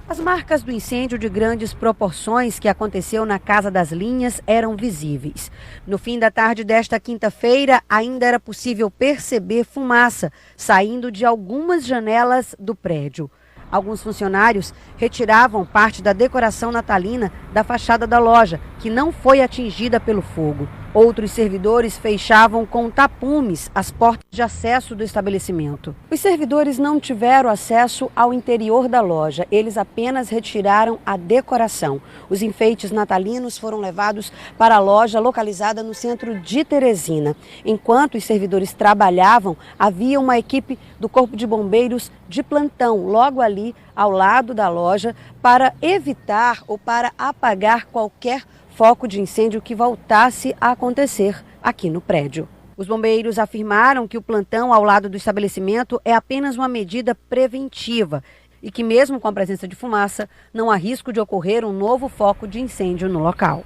As marcas do incêndio de grandes proporções que aconteceu na Casa das Linhas eram visíveis. No fim da tarde desta quinta-feira, ainda era possível perceber fumaça saindo de algumas janelas do prédio. Alguns funcionários retiravam parte da decoração natalina da fachada da loja, que não foi atingida pelo fogo. Outros servidores fechavam com tapumes as portas de acesso do estabelecimento. Os servidores não tiveram acesso ao interior da loja, eles apenas retiraram a decoração. Os enfeites natalinos foram levados para a loja localizada no centro de Teresina. Enquanto os servidores trabalhavam, havia uma equipe do Corpo de Bombeiros de plantão logo ali ao lado da loja para evitar ou para apagar qualquer foco de incêndio que voltasse a acontecer aqui no prédio. Os bombeiros afirmaram que o plantão ao lado do estabelecimento é apenas uma medida preventiva e que mesmo com a presença de fumaça, não há risco de ocorrer um novo foco de incêndio no local.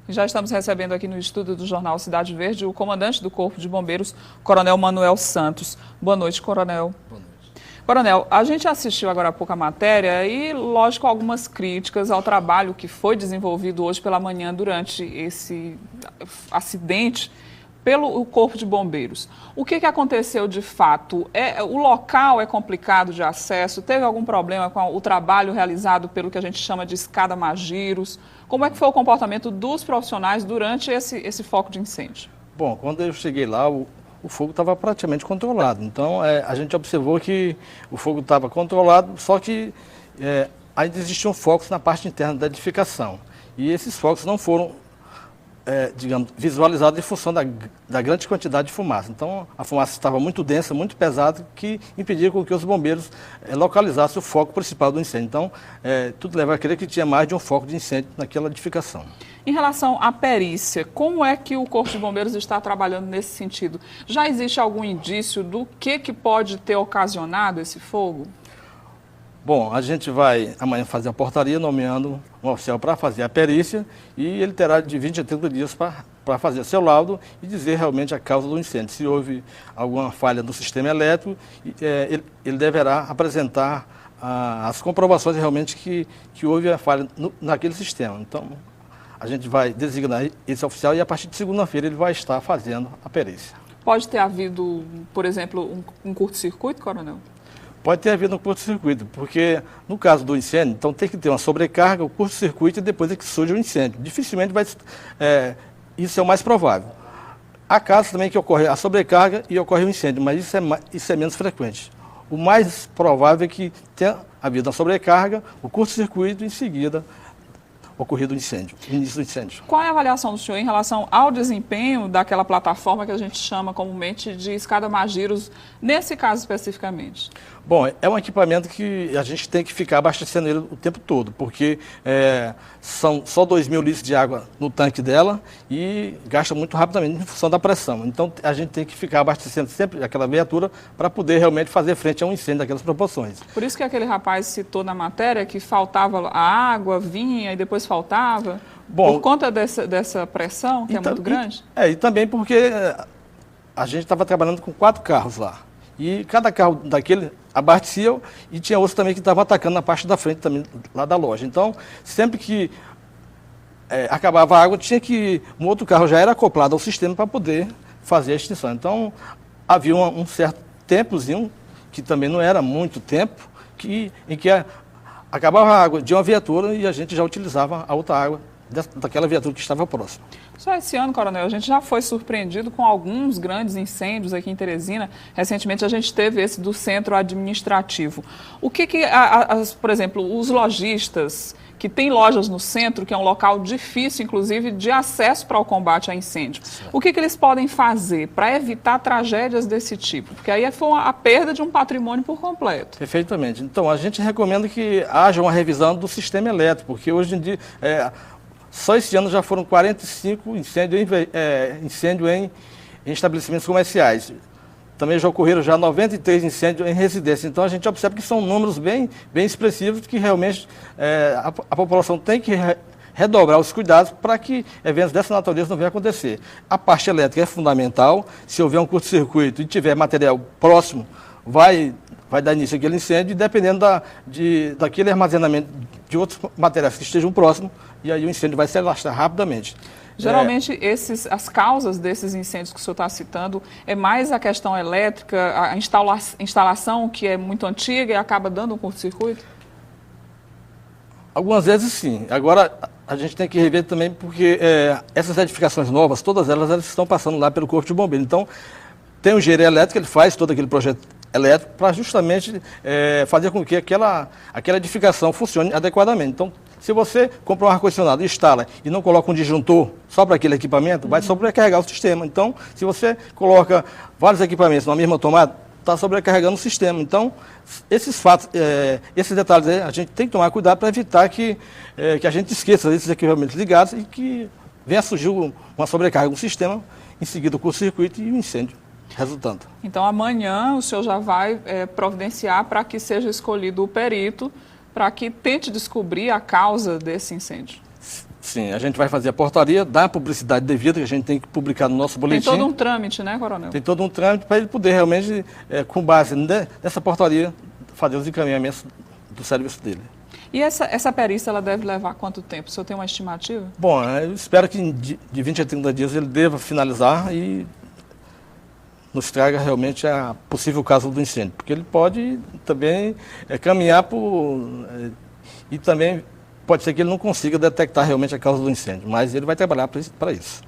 Já estamos recebendo aqui no estúdio do Jornal Cidade Verde o comandante do Corpo de Bombeiros, Coronel Manuel Santos. Boa noite, Coronel. Boa noite. Coronel, a gente assistiu agora há pouco a matéria e, lógico, algumas críticas ao trabalho que foi desenvolvido hoje pela manhã durante esse acidente pelo Corpo de Bombeiros. O que aconteceu de fato? O local é complicado de acesso? Teve algum problema com o trabalho realizado pelo que a gente chama de escada Magiros? Como é que foi o comportamento dos profissionais durante esse foco de incêndio? Bom, quando eu cheguei lá, o fogo estava praticamente controlado. Então, a gente observou que o fogo estava controlado, só que ainda existiam focos na parte interna da edificação. E esses focos não foram, digamos, visualizados em função da grande quantidade de fumaça. Então, a fumaça estava muito densa, muito pesada, que impedia com que os bombeiros localizassem o foco principal do incêndio. Então, tudo leva a crer que tinha mais de um foco de incêndio naquela edificação. Em relação à perícia, como é que o Corpo de Bombeiros está trabalhando nesse sentido? Já existe algum indício do que pode ter ocasionado esse fogo? Bom, a gente vai amanhã fazer a portaria nomeando um oficial para fazer a perícia e ele terá de 20 a 30 dias para fazer seu laudo e dizer realmente a causa do incêndio. Se houve alguma falha no sistema elétrico, ele deverá apresentar as comprovações realmente que houve a falha naquele sistema. Então, a gente vai designar esse oficial e a partir de segunda-feira ele vai estar fazendo a perícia. Pode ter havido, por exemplo, um curto-circuito, Coronel? Pode ter havido um curto-circuito, porque no caso do incêndio, então tem que ter uma sobrecarga, o curto-circuito e depois é que surge o incêndio. Dificilmente isso é o mais provável. Há casos também que ocorre a sobrecarga e ocorre o incêndio, mas isso é menos frequente. O mais provável é que tenha havido a sobrecarga, o curto-circuito e em seguida ocorrido o incêndio, início do incêndio. Qual é a avaliação do senhor em relação ao desempenho daquela plataforma que a gente chama comumente de escada Magiros, nesse caso especificamente? Bom, é um equipamento que a gente tem que ficar abastecendo ele o tempo todo, porque são só 2.000 litros de água no tanque dela e gasta muito rapidamente em função da pressão. Então, a gente tem que ficar abastecendo sempre aquela viatura para poder realmente fazer frente a um incêndio daquelas proporções. Por isso que aquele rapaz citou na matéria que faltava a água, vinha e depois faltava? Bom, por conta dessa pressão, que é muito grande? E também porque a gente estava trabalhando com 4 carros lá. E cada carro daquele abastecia e tinha outros também que estavam atacando na parte da frente também, lá da loja. Então, sempre que acabava a água, tinha que um outro carro já era acoplado ao sistema para poder fazer a extinção. Então, havia um certo tempozinho, que também não era muito tempo, em que acabava a água de uma viatura e a gente já utilizava a outra água daquela viatura que estava próxima. Só esse ano, Coronel, a gente já foi surpreendido com alguns grandes incêndios aqui em Teresina. Recentemente a gente teve esse do centro administrativo. O que por exemplo, os lojistas que têm lojas no centro, que é um local difícil, inclusive, de acesso para o combate a incêndio, certo, o que eles podem fazer para evitar tragédias desse tipo? Porque aí foi a perda de um patrimônio por completo. Perfeitamente. Então, a gente recomenda que haja uma revisão do sistema elétrico, porque hoje em dia só esse ano já foram 45 incêndios em estabelecimentos comerciais. Também já ocorreram 93 incêndios em residência. Então, a gente observa que são números bem expressivos que realmente a população tem que redobrar os cuidados para que eventos dessa natureza não venham a acontecer. A parte elétrica é fundamental. Se houver um curto-circuito e tiver material próximo, vai vai dar início àquele incêndio, dependendo daquele armazenamento de outros materiais que estejam próximos, e aí o incêndio vai se alastrar rapidamente. Geralmente, as causas desses incêndios que o senhor está citando é mais a questão elétrica, a instalação que é muito antiga e acaba dando um curto-circuito? Algumas vezes sim. Agora, a gente tem que rever também porque essas edificações novas, todas elas estão passando lá pelo Corpo de Bombeiros. Então, tem o engenheiro elétrico, ele faz todo aquele projeto elétrico para justamente fazer com que aquela edificação funcione adequadamente. Então, se você compra um ar-condicionado, instala e não coloca um disjuntor só para aquele equipamento, vai sobrecarregar o sistema. Então, se você coloca vários equipamentos na mesma tomada, está sobrecarregando o sistema. Então, esses fatos, esses detalhes aí, a gente tem que tomar cuidado para evitar que a gente esqueça desses equipamentos ligados e que venha surgir uma sobrecarga no sistema, em seguida o curto-circuito e o incêndio resultando. Então, amanhã o senhor já vai providenciar para que seja escolhido o perito para que tente descobrir a causa desse incêndio. Sim, a gente vai fazer a portaria, dar a publicidade devida, que a gente tem que publicar no nosso boletim. Tem todo um trâmite, né, Coronel? Tem todo um trâmite para ele poder realmente, com base nessa portaria, fazer os encaminhamentos do serviço dele. E essa perícia, ela deve levar quanto tempo? O senhor tem uma estimativa? Bom, eu espero que de 20 a 30 dias ele deva finalizar e nos traga realmente a possível causa do incêndio, porque ele pode também caminhar e também pode ser que ele não consiga detectar realmente a causa do incêndio, mas ele vai trabalhar para isso.